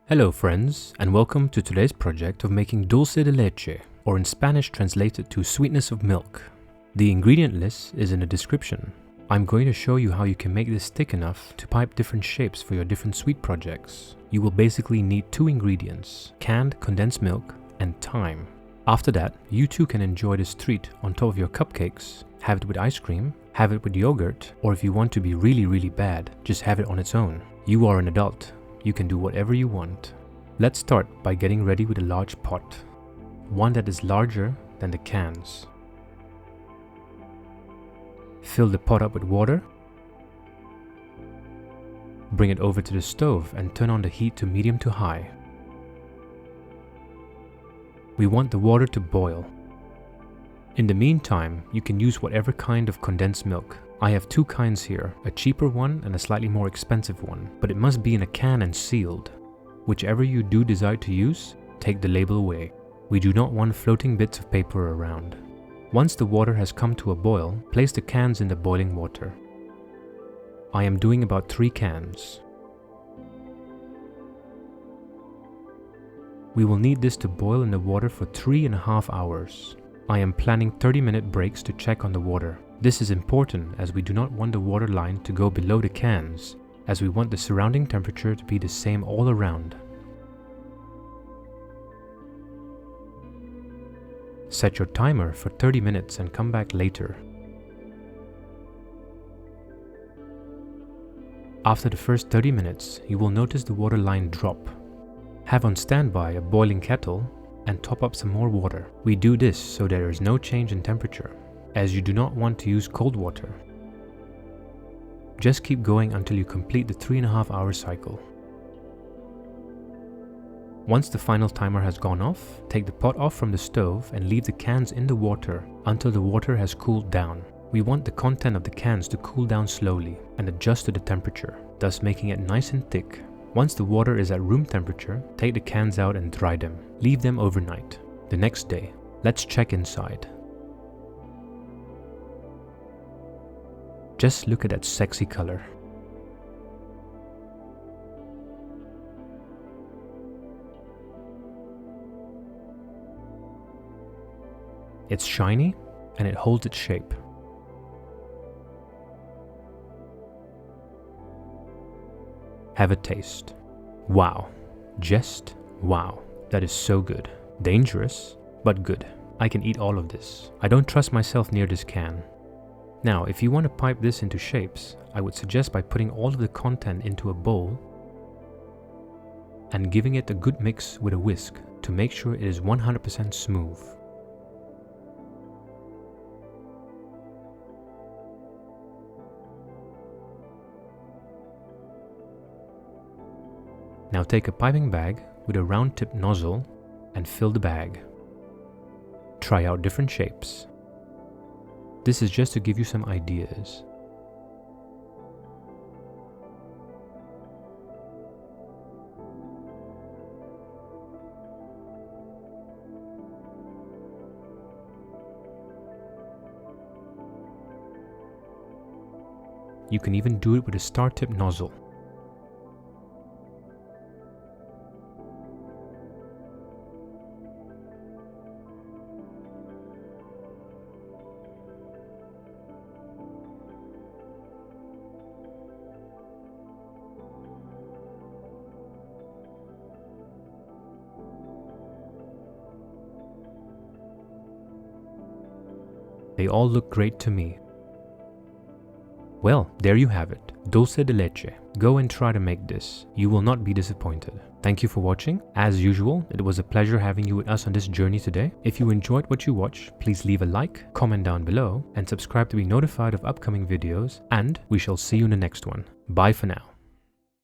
Hello friends, and welcome to today's project of making dulce de leche, or in Spanish translated to sweetness of milk. The ingredient list is in the description. I'm going to show you how you can make this thick enough to pipe different shapes for your different sweet projects. You will basically need two ingredients, canned condensed milk and thyme. After that, you too can enjoy this treat on top of your cupcakes, have it with ice cream, have it with yogurt, or if you want to be really bad, just have it on its own. You are an adult. You can do whatever you want. Let's start by getting ready with a large pot, one that is larger than the cans. Fill the pot up with water. Bring it over to the stove and turn on the heat to medium to high. We want the water to boil. In the meantime, you can use whatever kind of condensed milk. I have two kinds here, a cheaper one and a slightly more expensive one, but it must be in a can and sealed. Whichever you do decide to use, take the label away. We do not want floating bits of paper around. Once the water has come to a boil, place the cans in the boiling water. I am doing about 3 cans. We will need this to boil in the water for 3.5 hours. I am planning 30-minute breaks to check on the water. This is important as we do not want the water line to go below the cans, as we want the surrounding temperature to be the same all around. Set your timer for 30 minutes and come back later. After the first 30 minutes, you will notice the water line drop. Have on standby a boiling kettle and top up some more water. We do this so there is no change in temperature, as you do not want to use cold water. Just keep going until you complete the 3.5-hour cycle. Once the final timer has gone off, take the pot off from the stove and leave the cans in the water until the water has cooled down. We want the content of the cans to cool down slowly and adjust to the temperature, thus making it nice and thick. Once the water is at room temperature, take the cans out and dry them. Leave them overnight. The next day, let's check inside. Just look at that sexy color. It's shiny and it holds its shape. Have a taste. Wow. Just wow. That is so good. Dangerous, but good. I can eat all of this. I don't trust myself near this can. Now, if you want to pipe this into shapes, I would suggest by putting all of the content into a bowl and giving it a good mix with a whisk to make sure it is 100% smooth. Now take a piping bag with a round tip nozzle and fill the bag. Try out different shapes. This is just to give you some ideas. You can even do it with a star tip nozzle. They all look great to me. Well, there you have it, dulce de leche. Go and try to make this. You will not be disappointed. Thank you for watching. As usual, it was a pleasure having you with us on this journey today. If you enjoyed what you watched, please leave a like, comment down below, and subscribe to be notified of upcoming videos, and we shall see you in the next one. Bye for now.